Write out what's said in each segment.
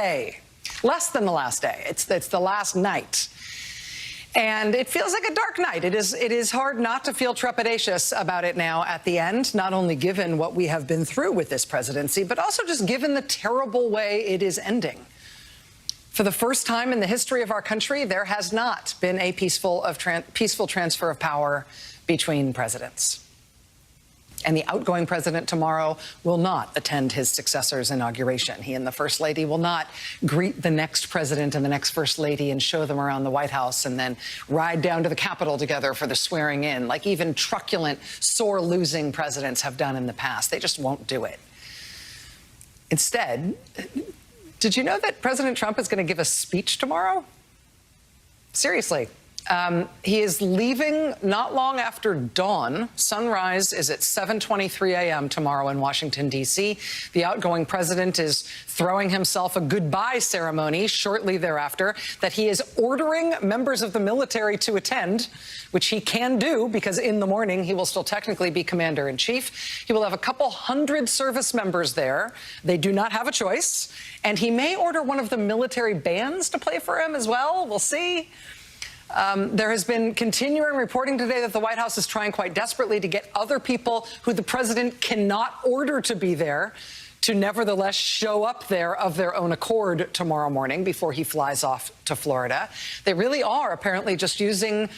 day, less than the last day. It's the last night. And it feels like a dark night. It is hard not to feel trepidatious about it now at the end, not only given what we have been through with this presidency, but also just given the terrible way it is ending. For the first time in the history of our country, there has not been a peaceful transfer of power between presidents. And the outgoing president tomorrow will not attend his successor's inauguration. He and the First Lady will not greet the next president and the next First Lady and show them around the White House and then ride down to the Capitol together for the swearing in, like even truculent, sore-losing presidents have done in the past. They just won't do it. Instead, did you know that President Trump is going to give a speech tomorrow? Seriously. He is leaving not long after dawn. Sunrise is at 7:23 a.m. tomorrow in Washington, D.C. The outgoing president is throwing himself a goodbye ceremony shortly thereafter that he is ordering members of the military to attend, which he can do because in the morning he will still technically be commander-in-chief. He will have a couple hundred service members there. They do not have a choice. And he may order one of the military bands to play for him as well. We'll see. There has been continuing reporting today that the White House is trying quite desperately to get other people who the president cannot order to be there to nevertheless show up there of their own accord tomorrow morning before he flies off to Florida. They really are apparently just using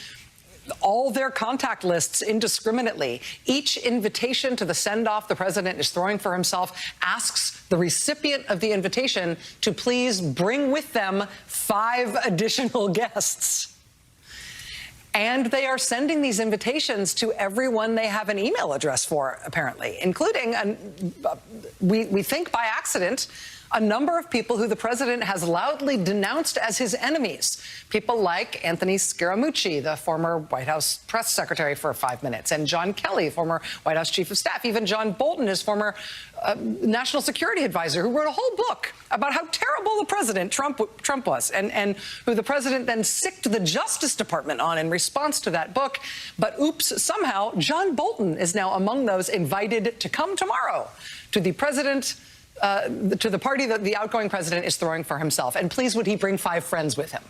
all their contact lists indiscriminately. Each invitation to the send-off the president is throwing for himself asks the recipient of the invitation to please bring with them 5 additional guests. And they are sending these invitations to everyone they have an email address for, apparently, including, we think by accident, a number of people who the president has loudly denounced as his enemies. People like Anthony Scaramucci, the former White House press secretary for 5 minutes, and John Kelly, former White House chief of staff. Even John Bolton, his former national security advisor, who wrote a whole book about how terrible the president Trump was, and who the president then sicked the Justice Department on in response to that book. But oops, somehow John Bolton is now among those invited to come tomorrow to the president, to the party that the outgoing president is throwing for himself. And please, would he bring 5 friends with him?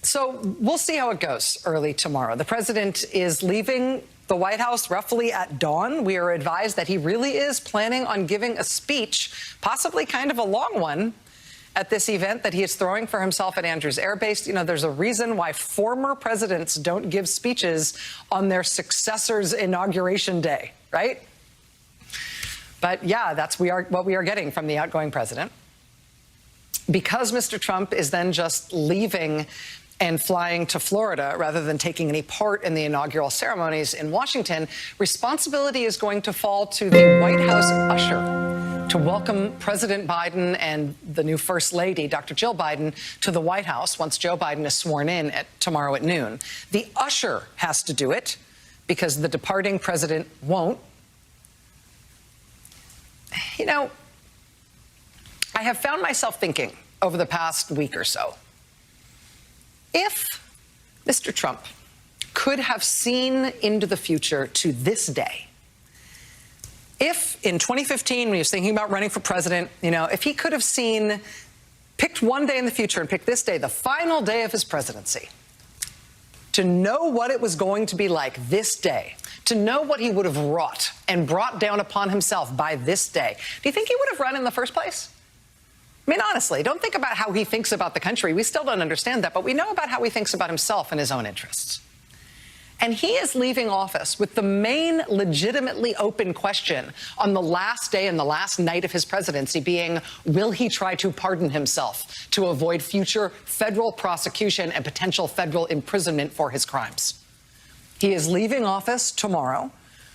So we'll see how it goes early tomorrow. The president is leaving the White House roughly at dawn. We are advised that he really is planning on giving a speech, possibly kind of a long one, at this event that he is throwing for himself at Andrews Air Base. You know, there's a reason why former presidents don't give speeches on their successor's inauguration day, right? But yeah, that's what we are getting from the outgoing president. Because Mr. Trump is then just leaving and flying to Florida rather than taking any part in the inaugural ceremonies in Washington, responsibility is going to fall to the White House usher to welcome President Biden and the new First Lady, Dr. Jill Biden, to the White House once Joe Biden is sworn in tomorrow at noon. The usher has to do it because the departing president won't. You know, I have found myself thinking over the past week or so, if Mr. Trump could have seen into the future to this day, if in 2015, when he was thinking about running for president, you know, if he could have picked one day in the future and picked this day, the final day of his presidency, to know what it was going to be like this day, to know what he would have wrought and brought down upon himself by this day, do you think he would have run in the first place? I mean, honestly, don't think about how he thinks about the country. We still don't understand that, but we know about how he thinks about himself and his own interests. And he is leaving office with the main legitimately open question on the last day and the last night of his presidency being, will he try to pardon himself to avoid future federal prosecution and potential federal imprisonment for his crimes? He is leaving office tomorrow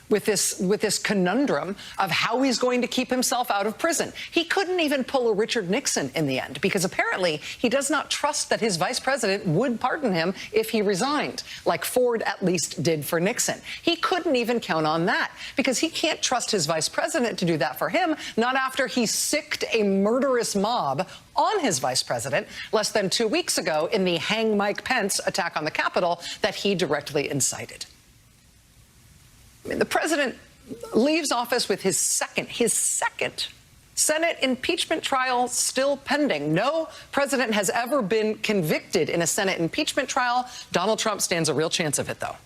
with this conundrum of how he's going to keep himself out of prison. He couldn't even pull a Richard Nixon in the end because apparently he does not trust that his vice president would pardon him if he resigned, like Ford at least did for Nixon. He couldn't even count on that because he can't trust his vice president to do that for him, not after he sicked a murderous mob on his vice president less than 2 weeks ago in the Hang Mike Pence attack on the Capitol that he directly incited. I mean, the president leaves office with his second Senate impeachment trial still pending. No president has ever been convicted in a Senate impeachment trial. Donald Trump stands a real chance of it, though.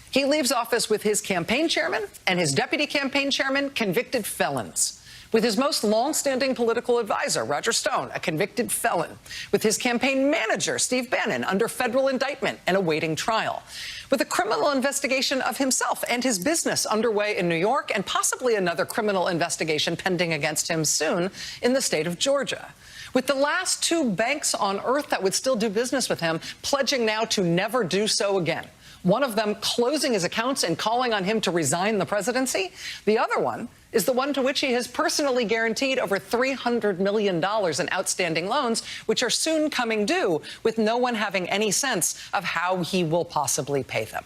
He leaves office with his campaign chairman and his deputy campaign chairman convicted felons. With his most long-standing political advisor, Roger Stone, a convicted felon. With his campaign manager, Steve Bannon, under federal indictment and awaiting trial. With a criminal investigation of himself and his business underway in New York, and possibly another criminal investigation pending against him soon in the state of Georgia. With the last two banks on earth that would still do business with him pledging now to never do so again. One of them closing his accounts and calling on him to resign the presidency. The other one is the one to which he has personally guaranteed over $300 million in outstanding loans, which are soon coming due, with no one having any sense of how he will possibly pay them.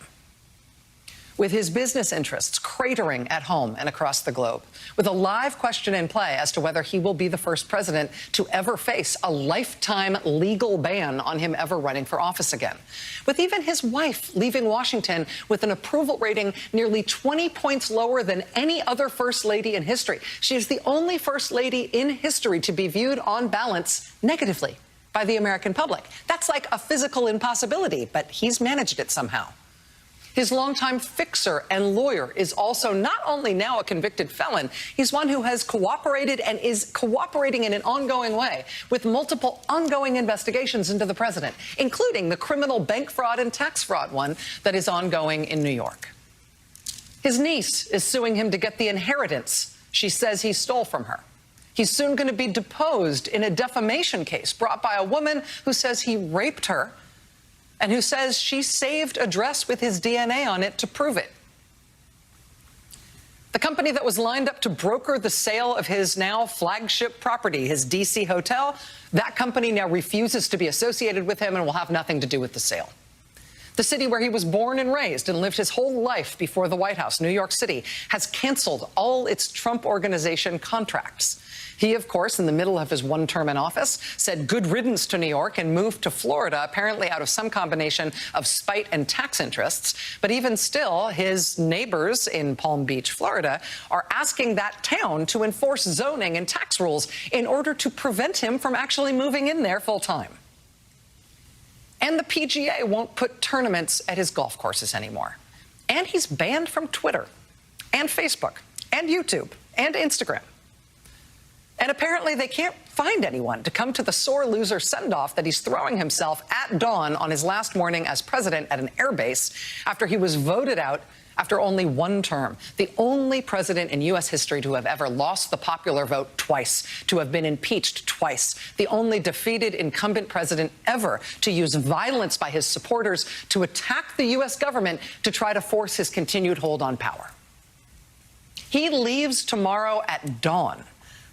With his business interests cratering at home and across the globe, with a live question in play as to whether he will be the first president to ever face a lifetime legal ban on him ever running for office again, with even his wife leaving Washington with an approval rating nearly 20 points lower than any other first lady in history. She is the only first lady in history to be viewed on balance negatively by the American public. That's like a physical impossibility, but he's managed it somehow. His longtime fixer and lawyer is also not only now a convicted felon, he's one who has cooperated and is cooperating in an ongoing way with multiple ongoing investigations into the president, including the criminal bank fraud and tax fraud one that is ongoing in New York. His niece is suing him to get the inheritance she says he stole from her. He's soon going to be deposed in a defamation case brought by a woman who says he raped her and who says she saved a dress with his DNA on it to prove it. The company that was lined up to broker the sale of his now flagship property, his D.C. hotel, that company now refuses to be associated with him and will have nothing to do with the sale. The city where he was born and raised and lived his whole life before the White House, New York City, has canceled all its Trump Organization contracts. He, of course, in the middle of his one term in office, said good riddance to New York and moved to Florida, apparently out of some combination of spite and tax interests. But even still, his neighbors in Palm Beach, Florida, are asking that town to enforce zoning and tax rules in order to prevent him from actually moving in there full time. And the PGA won't put tournaments at his golf courses anymore. And he's banned from Twitter and Facebook and YouTube and Instagram. And apparently they can't find anyone to come to the sore loser send-off that he's throwing himself at dawn on his last morning as president at an airbase after he was voted out after only one term. The only president in U.S. history to have ever lost the popular vote twice, to have been impeached twice. The only defeated incumbent president ever to use violence by his supporters to attack the U.S. government to try to force his continued hold on power. He leaves tomorrow at dawn,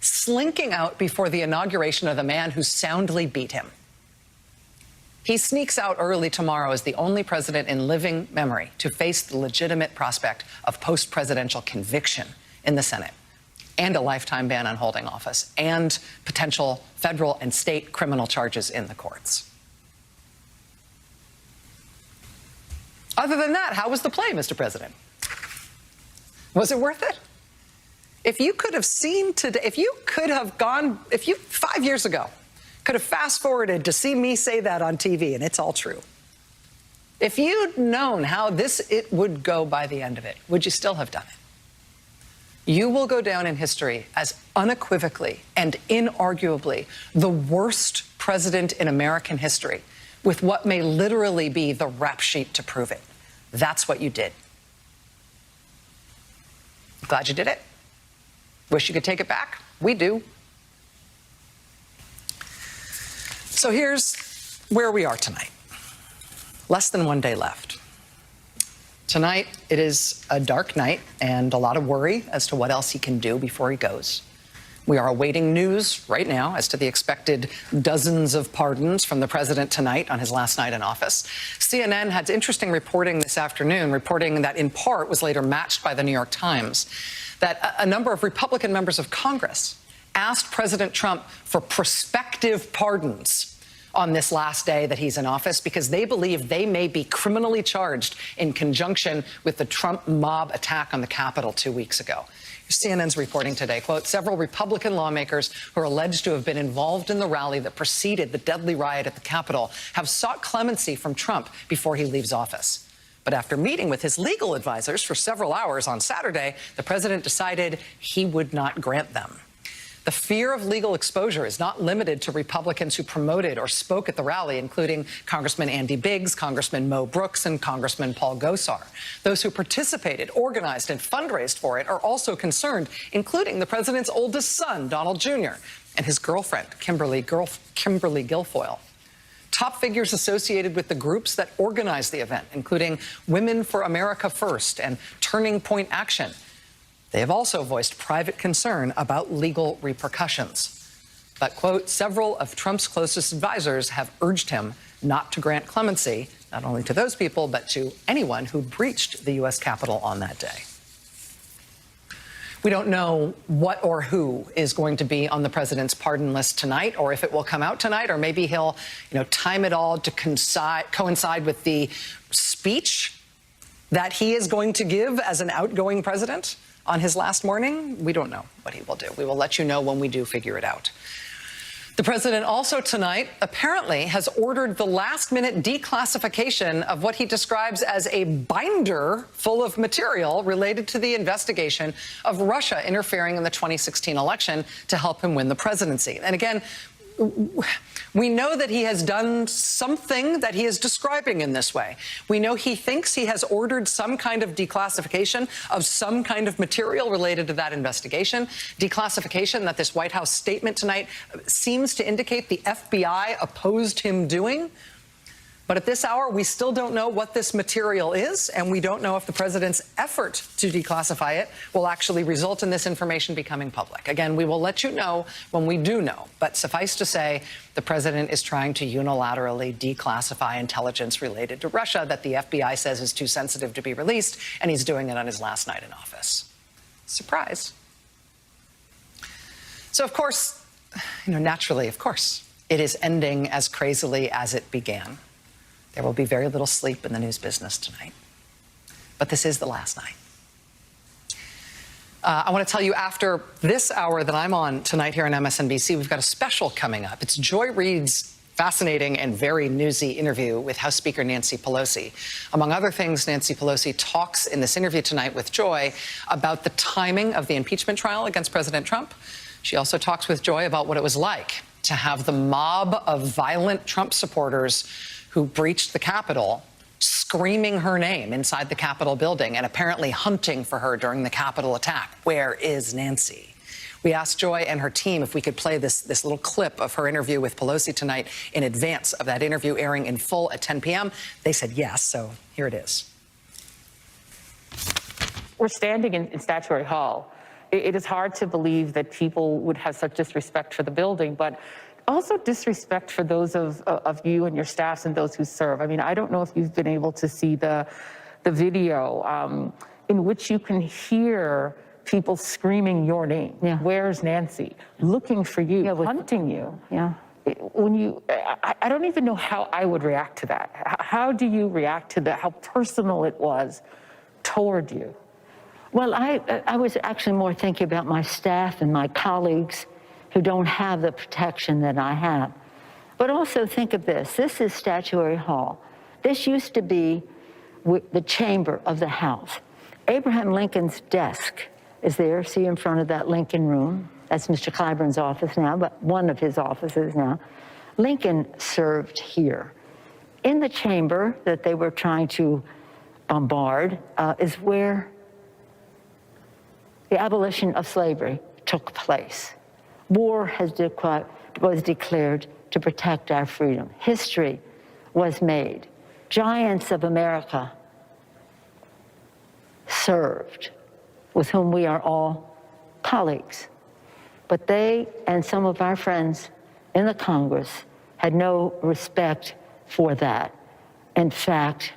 slinking out before the inauguration of the man who soundly beat him. He sneaks out early tomorrow as the only president in living memory to face the legitimate prospect of post-presidential conviction in the Senate and a lifetime ban on holding office and potential federal and state criminal charges in the courts. Other than that, how was the play, Mr. President? Was it worth it? If you could have seen today, if you 5 years ago could have fast forwarded to see me say that on TV, and it's all true. If you'd known how it would go by the end of it, would you still have done it? You will go down in history as unequivocally and inarguably the worst president in American history, with what may literally be the rap sheet to prove it. That's what you did. Glad you did it. Wish you could take it back. We do. So here's where we are tonight. Less than 1 day left. Tonight, it is a dark night and a lot of worry as to what else he can do before he goes. We are awaiting news right now as to the expected dozens of pardons from the president tonight on his last night in office. CNN had interesting reporting this afternoon, reporting that in part was later matched by the New York Times, that a number of Republican members of Congress asked President Trump for prospective pardons on this last day that he's in office because they believe they may be criminally charged in conjunction with the Trump mob attack on the Capitol 2 weeks ago. CNN's reporting today, quote, several Republican lawmakers who are alleged to have been involved in the rally that preceded the deadly riot at the Capitol have sought clemency from Trump before he leaves office. But after meeting with his legal advisors for several hours on Saturday, the president decided he would not grant them. The fear of legal exposure is not limited to Republicans who promoted or spoke at the rally, including Congressman Andy Biggs, Congressman Mo Brooks, and Congressman Paul Gosar. Those who participated, organized, and fundraised for it are also concerned, including the president's oldest son, Donald Jr., and his girlfriend, Kimberly Guilfoyle. Top figures associated with the groups that organized the event, including Women for America First and Turning Point Action. They have also voiced private concern about legal repercussions. But, quote, several of Trump's closest advisors have urged him not to grant clemency, not only to those people, but to anyone who breached the U.S. Capitol on that day. We don't know what or who is going to be on the president's pardon list tonight, or if it will come out tonight, or maybe he'll, time it all to coincide with the speech that he is going to give as an outgoing president on his last morning. We don't know what he will do. We will let you know when we do figure it out. The president also tonight apparently has ordered the last-minute declassification of what he describes as a binder full of material related to the investigation of Russia interfering in the 2016 election to help him win the presidency. And again, we know that he has done something that he is describing in this way. We know he thinks he has ordered some kind of declassification of some kind of material related to that investigation. Declassification that this White House statement tonight seems to indicate the FBI opposed him doing. But at this hour, we still don't know what this material is, and we don't know if the president's effort to declassify it will actually result in this information becoming public. Again, we will let you know when we do know. But suffice to say, the president is trying to unilaterally declassify intelligence related to Russia that the FBI says is too sensitive to be released, and he's doing it on his last night in office. Surprise. So, of course, naturally, of course, it is ending as crazily as it began. There will be very little sleep in the news business tonight. But this is the last night. I want to tell you, after this hour that I'm on tonight here on MSNBC, we've got a special coming up. It's Joy Reid's fascinating and very newsy interview with House Speaker Nancy Pelosi. Among other things, Nancy Pelosi talks in this interview tonight with Joy about the timing of the impeachment trial against President Trump. She also talks with Joy about what it was like to have the mob of violent Trump supporters who breached the Capitol screaming her name inside the Capitol building and apparently hunting for her during the Capitol attack. Where is Nancy? We asked Joy and her team if we could play this little clip of her interview with Pelosi tonight in advance of that interview airing in full at 10 p.m. They said yes, so here it is. We're standing in Statuary Hall. It is hard to believe that people would have such disrespect for the building, but also disrespect for those of you and your staffs and those who serve. I mean, I don't know if you've been able to see the video in which you can hear people screaming your name. Yeah. Where's Nancy? Looking for you, hunting you. Yeah. I don't even know how I would react to that. How do you react to that? How personal it was toward you? Well, I was actually more thinking about my staff and my colleagues who don't have the protection that I have. But also think of this. This is Statuary Hall. This used to be the chamber of the House. Abraham Lincoln's desk is there. See in front of that Lincoln room. That's Mr. Clyburn's office now, but one of his offices now. Lincoln served here. In the chamber that they were trying to bombard is where the abolition of slavery took place. War was declared to protect our freedom. History was made. Giants of America served, with whom we are all colleagues. But they and some of our friends in the Congress had no respect for that. In fact,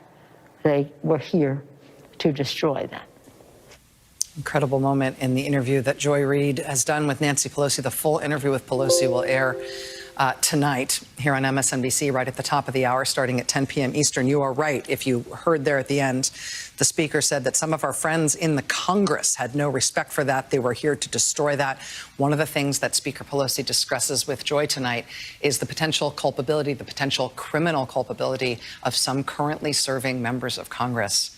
they were here to destroy that. Incredible moment in the interview that Joy Reid has done with Nancy Pelosi. The full interview with Pelosi will air tonight here on MSNBC right at the top of the hour, starting at 10 p.m. Eastern. You are right. If you heard there at the end, the speaker said that some of our friends in the Congress had no respect for that. They were here to destroy that. One of the things that Speaker Pelosi discusses with joy tonight is the potential culpability, the potential criminal culpability of some currently serving members of Congress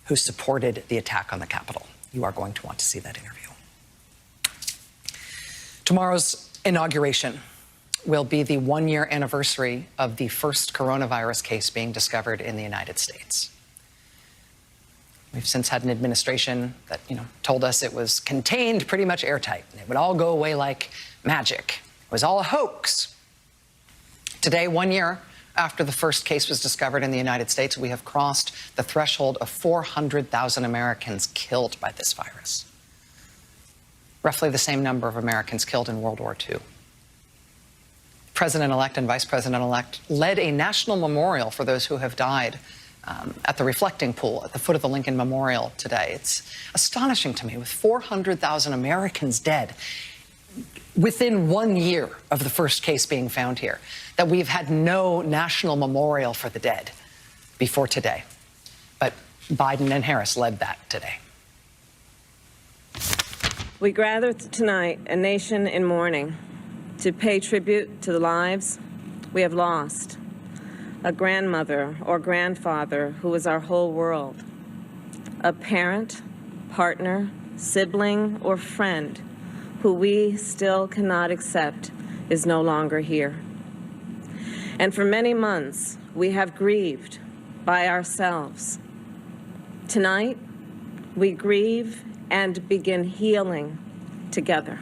who supported the attack on the Capitol. You are going to want to see that interview. Tomorrow's inauguration will be the one-year anniversary of the first coronavirus case being discovered in the United States. We've since had an administration that, told us it was contained pretty much airtight, and it would all go away like magic. It was all a hoax. Today, 1 year after the first case was discovered in the United States, we have crossed the threshold of 400,000 Americans killed by this virus. Roughly the same number of Americans killed in World War II. President-elect and Vice President-elect led a national memorial for those who have died at the reflecting pool at the foot of the Lincoln Memorial today. It's astonishing to me, with 400,000 Americans dead within 1 year of the first case being found here, that we've had no national memorial for the dead before today. But Biden and Harris led that today. We gather tonight, a nation in mourning, to pay tribute to the lives we have lost. A grandmother or grandfather who was our whole world. A parent, partner, sibling, or friend who we still cannot accept is no longer here. And for many months, we have grieved by ourselves. Tonight, we grieve and begin healing together.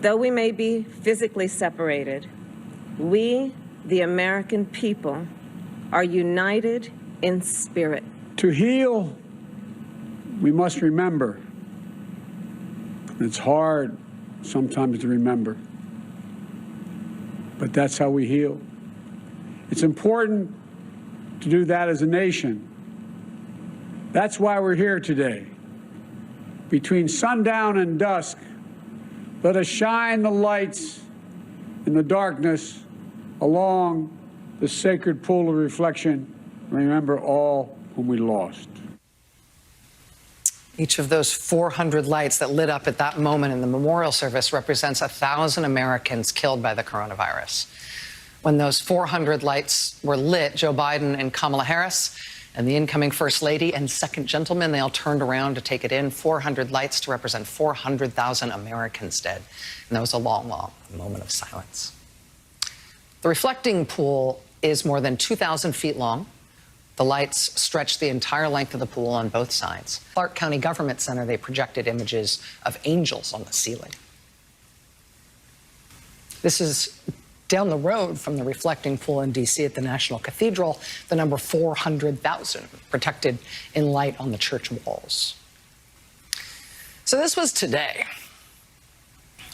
Though we may be physically separated, we, the American people, are united in spirit. To heal, we must remember. It's hard sometimes to remember, but that's how we heal. It's important to do that as a nation. That's why we're here today. Between sundown and dusk, let us shine the lights in the darkness along the sacred pool of reflection. Remember all whom we lost. Each of those 400 lights that lit up at that moment in the memorial service represents 1,000 Americans killed by the coronavirus. When those 400 lights were lit, Joe Biden and Kamala Harris and the incoming First Lady and Second Gentleman, they all turned around to take it in. 400 lights to represent 400,000 Americans dead. And that was a long, long moment of silence. The reflecting pool is more than 2,000 feet long. The lights stretch the entire length of the pool on both sides. Clark County Government Center, they projected images of angels on the ceiling. This is down the road from the reflecting pool in D.C. at the National Cathedral, the number 400,000 protected in light on the church walls. So this was today.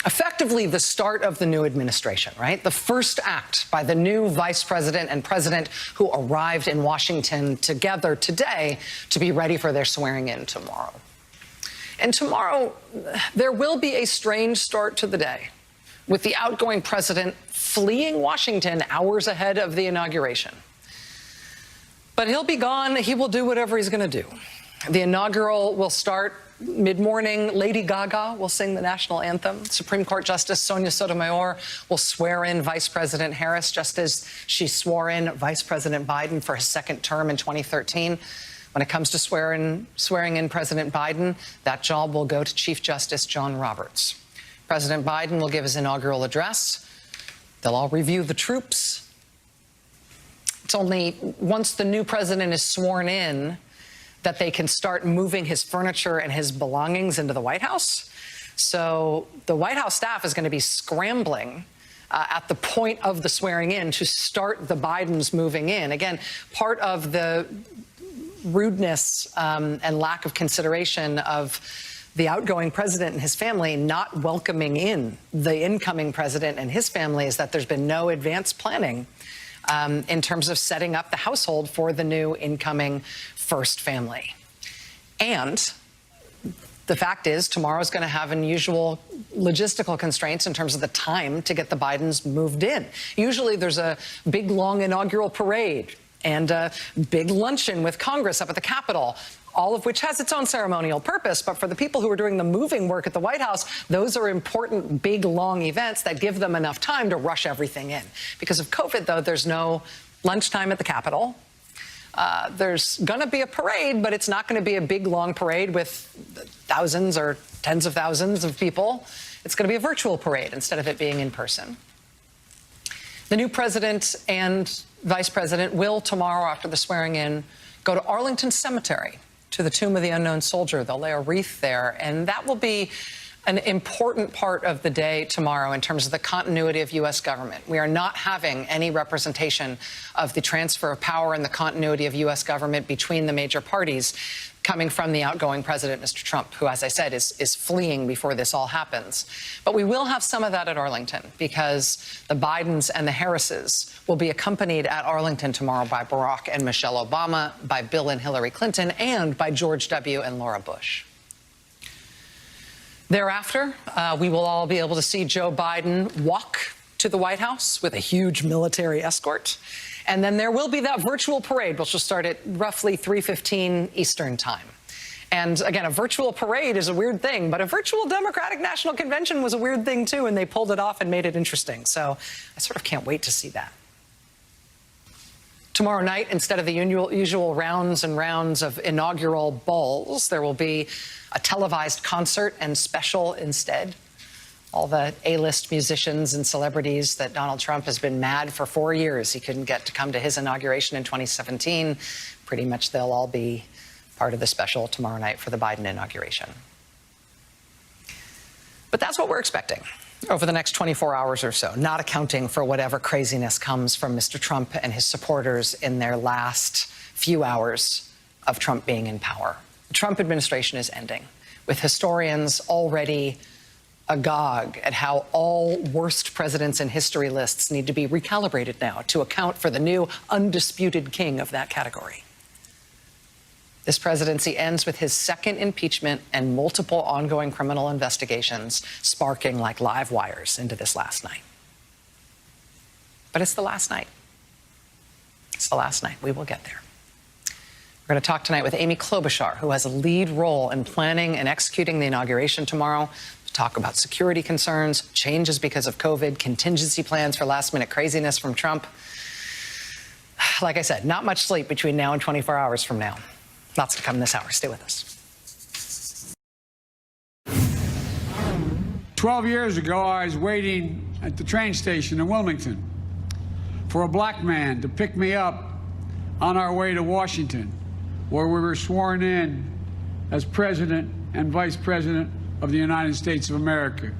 Effectively the start of the new administration, right? The first act by the new vice president and president who arrived in Washington together today to be ready for their swearing in tomorrow. And tomorrow, there will be a strange start to the day, with the outgoing president fleeing Washington hours ahead of the inauguration. But he'll be gone. He will do whatever he's going to do. The inaugural will start mid-morning. Lady Gaga will sing the national anthem. Supreme Court Justice Sonia Sotomayor will swear in Vice President Harris, just as she swore in Vice President Biden for his second term in 2013. When it comes to swearing in President Biden, that job will go to Chief Justice John Roberts. President Biden will give his inaugural address. They'll all review the troops. It's only once the new president is sworn in that they can start moving his furniture and his belongings into the White House. So the White House staff is going to be scrambling at the point of the swearing in to start the Bidens moving in. Again, part of the rudeness and lack of consideration of the outgoing president and his family not welcoming in the incoming president and his family is that there's been no advanced planning in terms of setting up the household for the new incoming first family. And The fact is, tomorrow's going to have unusual logistical constraints in terms of the time to get the Bidens moved in. Usually there's a big, long inaugural parade and a big luncheon with Congress up at the Capitol, all of which has its own ceremonial purpose. But for the people who are doing the moving work at the White House, those are important, big, long events that give them enough time to rush everything in. Because of COVID, though, there's no lunchtime at the Capitol. There's going to be a parade, but it's not going to be a big, long parade with thousands or tens of thousands of people. It's going to be a virtual parade instead of it being in person. The new president and vice president will, tomorrow after the swearing in, go to Arlington Cemetery to the Tomb of the Unknown Soldier. They'll lay a wreath there, and that will be an important part of the day tomorrow in terms of the continuity of U.S. government. We are not having any representation of the transfer of power and the continuity of U.S. government between the major parties coming from the outgoing president, Mr. Trump, who, as I said, is fleeing before this all happens. But we will have some of that at Arlington because the Bidens and the Harrises will be accompanied at Arlington tomorrow by Barack and Michelle Obama, by Bill and Hillary Clinton, and by George W. and Laura Bush. Thereafter, we will all be able to see Joe Biden walk to the White House with a huge military escort. And then there will be that virtual parade, which will start at roughly 3:15 Eastern time. And again, a virtual parade is a weird thing, but a virtual Democratic National Convention was a weird thing, too, and they pulled it off and made it interesting. So I sort of can't wait to see that. Tomorrow night, instead of the usual rounds and rounds of inaugural balls, there will be a televised concert and special instead. All the A-list musicians and celebrities that Donald Trump has been mad for 4 years he couldn't get to come to his inauguration in 2017. Pretty much they'll all be part of the special tomorrow night for the Biden inauguration. But that's what we're expecting over the next 24 hours or so, not accounting for whatever craziness comes from Mr. Trump and his supporters in their last few hours of Trump being in power. The Trump administration is ending, with historians already agog at how all worst presidents in history lists need to be recalibrated now to account for the new undisputed king of that category. This presidency ends with his second impeachment and multiple ongoing criminal investigations sparking like live wires into this last night. But it's the last night. It's the last night. We will get there. We're going to talk tonight with Amy Klobuchar, who has a lead role in planning and executing the inauguration tomorrow, to talk about security concerns, changes because of COVID, contingency plans for last-minute craziness from Trump. Like I said, not much sleep between now and 24 hours from now. Lots to come this hour. Stay with us. 12 years ago, I was waiting at the train station in Wilmington for a black man to pick me up on our way to Washington, where we were sworn in as President and Vice President of the United States of America.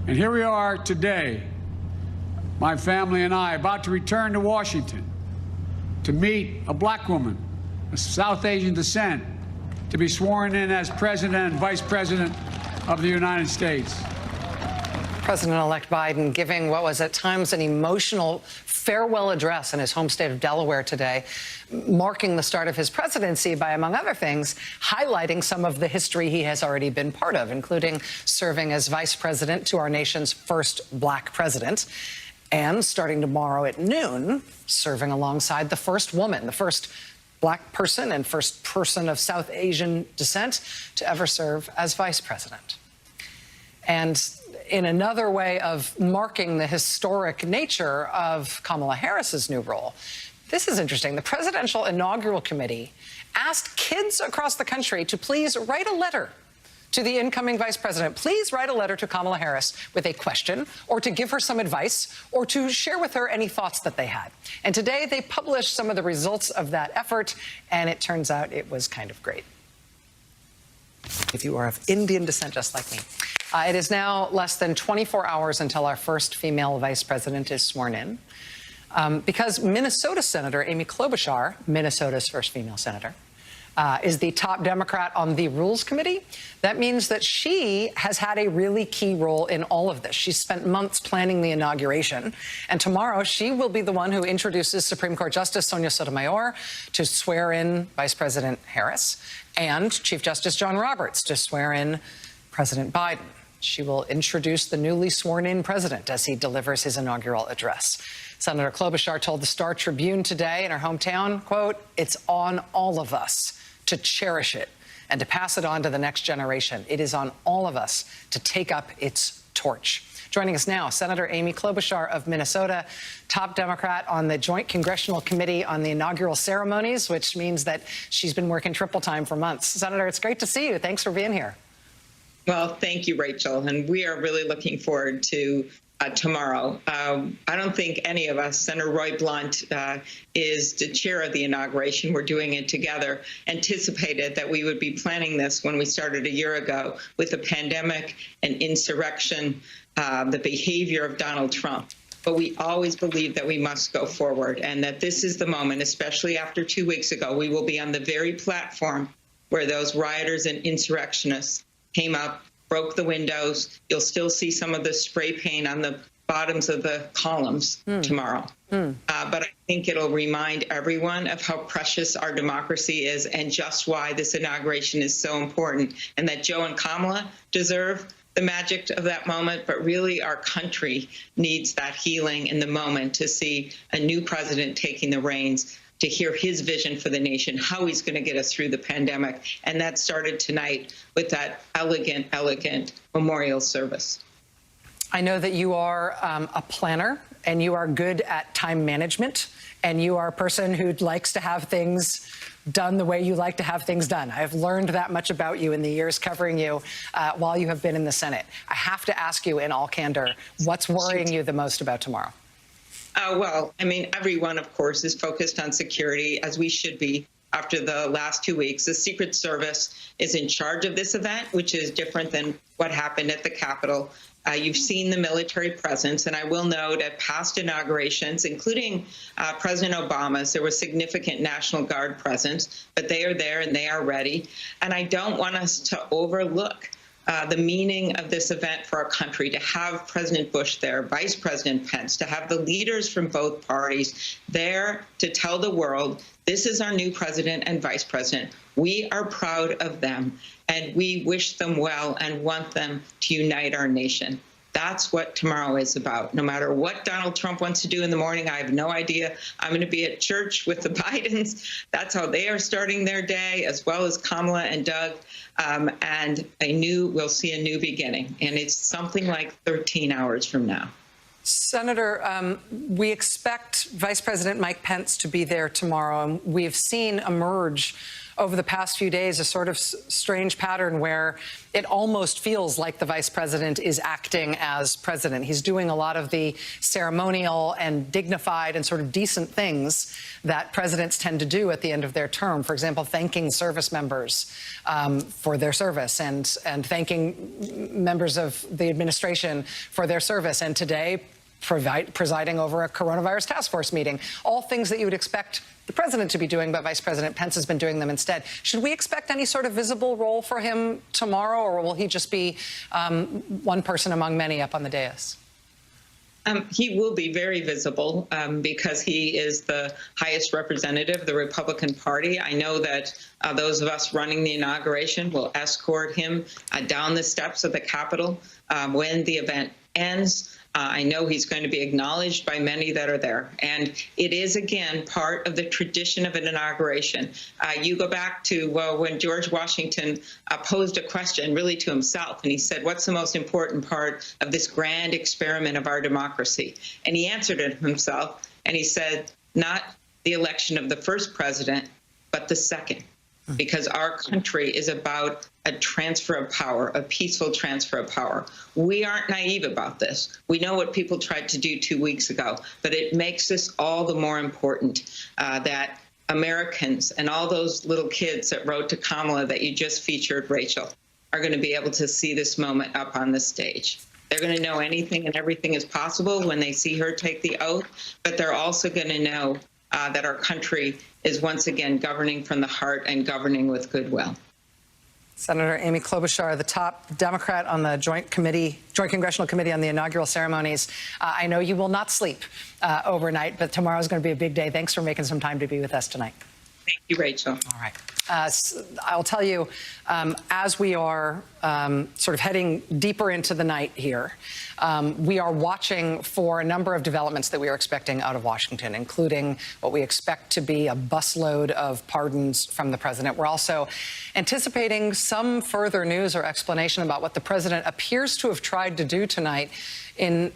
And here we are today, my family and I, about to return to Washington to meet a black woman of South Asian descent, to be sworn in as President and Vice President of the United States. President-elect Biden giving what was at times an emotional farewell address in his home state of Delaware today, marking the start of his presidency by, among other things, highlighting some of the history he has already been part of, including serving as vice president to our nation's first black president, and starting tomorrow at noon, serving alongside the first woman, the first black person and first person of South Asian descent to ever serve as vice president. And in another way of marking the historic nature of Kamala Harris's new role, this is interesting. The Presidential Inaugural Committee asked kids across the country to please write a letter to the incoming vice president. Please write a letter to Kamala Harris with a question, or to give her some advice, or to share with her any thoughts that they had. And today they published some of the results of that effort, and it turns out it was kind of great. If you are of Indian descent, just like me. It is now less than 24 hours until our first female vice president is sworn in. Because Minnesota Senator Amy Klobuchar, Minnesota's first female senator, is the top Democrat on the Rules Committee. That means that she has had a really key role in all of this. She spent months planning the inauguration, and tomorrow she will be the one who introduces Supreme Court Justice Sonia Sotomayor to swear in Vice President Harris and Chief Justice John Roberts to swear in President Biden. She will introduce the newly sworn-in president as he delivers his inaugural address. Senator Klobuchar told the Star Tribune today in her hometown, quote, "It's on all of us to cherish it and to pass it on to the next generation. It is on all of us to take up its torch." Joining us now, Senator Amy Klobuchar of Minnesota, top Democrat on the Joint Congressional Committee on the Inaugural Ceremonies, which means that she's been working triple time for months. Senator, it's great to see you. Thanks for being here. Well, thank you, Rachel. And we are really looking forward to tomorrow. I don't think any of us, Senator Roy Blunt is the chair of the inauguration. We're doing it together. Anticipated that we would be planning this when we started a year ago with the pandemic and insurrection, the behavior of Donald Trump. But we always believe that we must go forward and that this is the moment, especially after 2 weeks ago, we will be on the very platform where those rioters and insurrectionists came up, broke the windows. You'll still see some of the spray paint on the bottoms of the columns tomorrow. But I think it'll remind everyone of how precious our democracy is and just why this inauguration is so important, and that Joe and Kamala deserve the magic of that moment, but really our country needs that healing in the moment to see a new president taking the reins, to hear his vision for the nation, how he's going to get us through the pandemic. And that started tonight with that elegant, elegant memorial service. I know that you are a planner and you are good at time management, and you are a person who likes to have things done the way you like to have things done. I've learned that much about you in the years covering you while you have been in the Senate. I have to ask you in all candor, what's worrying you the most about tomorrow? Well, I mean, everyone, of course, is focused on security, as we should be after the last 2 weeks. The Secret Service is in charge of this event, which is different than what happened at the Capitol. You've seen the military presence, and I will note at past inaugurations, including President Obama's, there was significant National Guard presence, but they are there and they are ready. And I don't want us to overlook the meaning of this event for our country, to have President Bush there, Vice President Pence, to have the leaders from both parties there to tell the world, this is our new president and vice president. We are proud of them, and we wish them well and want them to unite our nation. That's what tomorrow is about. No matter what Donald Trump wants to do in the morning, I have no idea. I'm going to be at church with the Bidens. That's how they are starting their day, as well as Kamala and Doug. And we'll see a new beginning. And it's something like 13 hours from now. Senator, we expect Vice President Mike Pence to be there tomorrow, and we have seen emerge over the past few days a sort of strange pattern where it almost feels like the vice president is acting as president. He's doing a lot of the ceremonial and dignified and sort of decent things that presidents tend to do at the end of their term. For example, thanking service members for their service and thanking members of the administration for their service. And today, presiding over a coronavirus task force meeting. All things that you would expect the president to be doing, but Vice President Pence has been doing them instead. Should we expect any sort of visible role for him tomorrow, or will he just be one person among many up on the dais? He will be very visible because he is the highest representative of the Republican Party. I know that those of us running the inauguration will escort him down the steps of the Capitol when the event ends. I know he's going to be acknowledged by many that are there. And it is, again, part of the tradition of an inauguration. You go back to when George Washington posed a question really to himself, and he said, what's the most important part of this grand experiment of our democracy? And he answered it himself, and he said, not the election of the first president, but the second. Because our country is about a transfer of power, a peaceful transfer of power. We aren't naive about this. We know what people tried to do 2 weeks ago, but it makes this all the more important that Americans and all those little kids that wrote to Kamala that you just featured, Rachel, are going to be able to see this moment up on the stage. They're going to know anything and everything is possible when they see her take the oath, but they're also going to know that our country is once again governing from the heart and governing with goodwill. Senator Amy Klobuchar, the top Democrat on the Joint Congressional Committee on the inaugural ceremonies. I know you will not sleep overnight, but tomorrow is going to be a big day. Thanks for making some time to be with us tonight. Thank you, Rachel. All right. I'll tell you, as we are sort of heading deeper into the night here, we are watching for a number of developments that we are expecting out of Washington, including what we expect to be a busload of pardons from the president. We're also anticipating some further news or explanation about what the president appears to have tried to do tonight in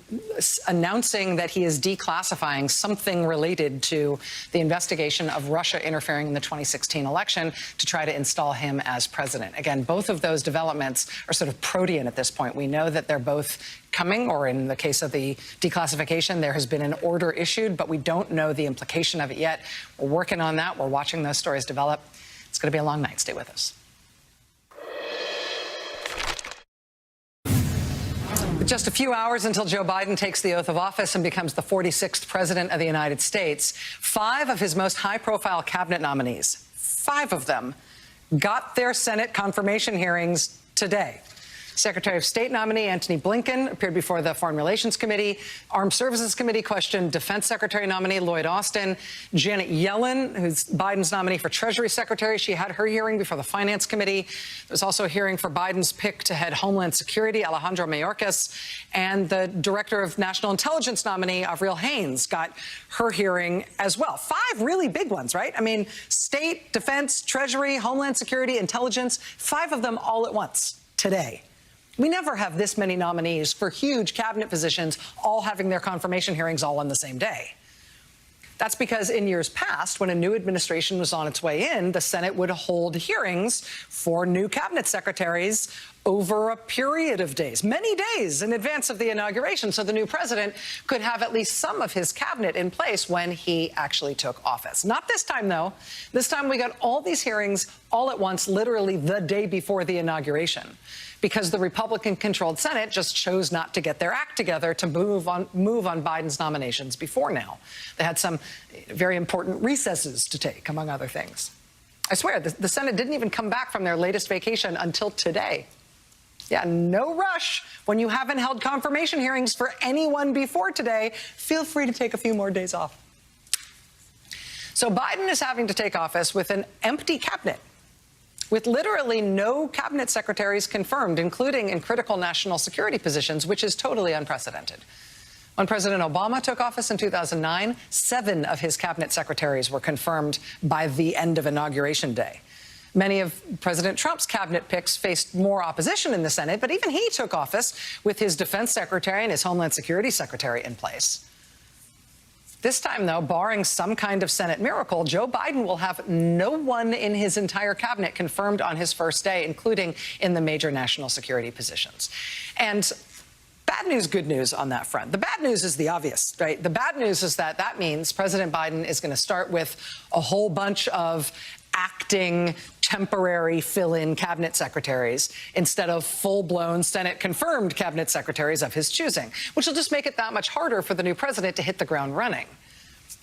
announcing that he is declassifying something related to the investigation of Russia interfering in the 2016 election to try to install him as president. Again, both of those developments are sort of protean at this point. We know that they're both coming, or in the case of the declassification, there has been an order issued, but we don't know the implication of it yet. We're working on that. We're watching those stories develop. It's going to be a long night. Stay with us. With just a few hours until Joe Biden takes the oath of office and becomes the 46th president of the United States, 5 of his most high-profile cabinet nominees, 5 of them, got their Senate confirmation hearings today. Secretary of State nominee Antony Blinken appeared before the Foreign Relations Committee. Armed Services Committee questioned Defense Secretary nominee Lloyd Austin. Janet Yellen, who's Biden's nominee for Treasury Secretary, she had her hearing before the Finance Committee. There was also a hearing for Biden's pick to head Homeland Security, Alejandro Mayorkas. And the Director of National Intelligence nominee, Avril Haines, got her hearing as well. 5 really big ones, right? I mean, State, Defense, Treasury, Homeland Security, Intelligence, 5 of them all at once today. We never have this many nominees for huge cabinet positions all having their confirmation hearings all on the same day. That's because in years past, when a new administration was on its way in, the Senate would hold hearings for new cabinet secretaries over a period of days, many days in advance of the inauguration, so the new president could have at least some of his cabinet in place when he actually took office. Not this time, though. This time we got all these hearings all at once, literally the day before the inauguration, because the Republican-controlled Senate just chose not to get their act together to move on Biden's nominations before now. They had some very important recesses to take, among other things. I swear, the Senate didn't even come back from their latest vacation until today. Yeah, no rush. When you haven't held confirmation hearings for anyone before today, feel free to take a few more days off. So Biden is having to take office with an empty cabinet, with literally no cabinet secretaries confirmed, including in critical national security positions, which is totally unprecedented. When President Obama took office in 2009, 7 of his cabinet secretaries were confirmed by the end of Inauguration Day. Many of President Trump's cabinet picks faced more opposition in the Senate, but even he took office with his defense secretary and his Homeland Security secretary in place. This time, though, barring some kind of Senate miracle, Joe Biden will have no one in his entire cabinet confirmed on his first day, including in the major national security positions. And bad news, good news on that front. The bad news is the obvious, right? The bad news is that means President Biden is going to start with a whole bunch of acting, temporary fill-in cabinet secretaries instead of full-blown Senate-confirmed cabinet secretaries of his choosing, which will just make it that much harder for the new president to hit the ground running.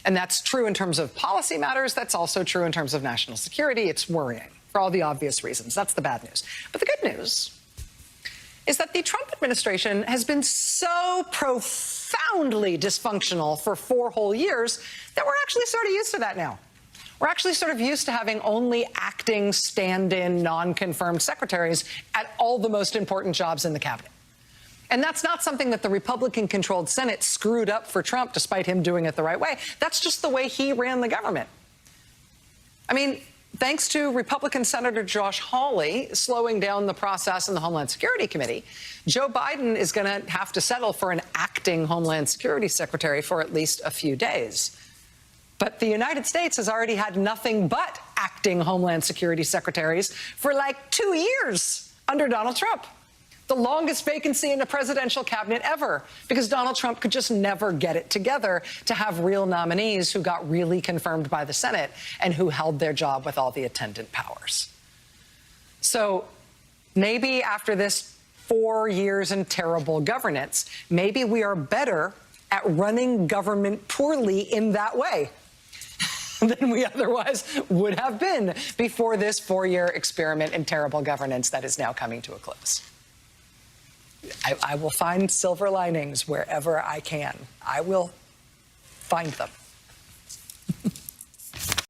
And that's true in terms of policy matters. That's also true in terms of national security. It's worrying for all the obvious reasons. That's the bad news. But the good news is that the Trump administration has been so profoundly dysfunctional for 4 whole years that we're actually sort of used to that now. We're actually sort of used to having only acting, stand-in, non-confirmed secretaries at all the most important jobs in the cabinet. And that's not something that the Republican-controlled Senate screwed up for Trump, despite him doing it the right way. That's just the way he ran the government. I mean, thanks to Republican Senator Josh Hawley slowing down the process in the Homeland Security Committee, Joe Biden is going to have to settle for an acting Homeland Security secretary for at least a few days. But the United States has already had nothing but acting Homeland Security secretaries for like 2 years under Donald Trump. The longest vacancy in a presidential cabinet ever, because Donald Trump could just never get it together to have real nominees who got really confirmed by the Senate and who held their job with all the attendant powers. So maybe after this 4 years in terrible governance, maybe we are better at running government poorly in that way. than we otherwise would have been before this 4-year experiment in terrible governance that is now coming to a close. I will find silver linings wherever I can. I will find them.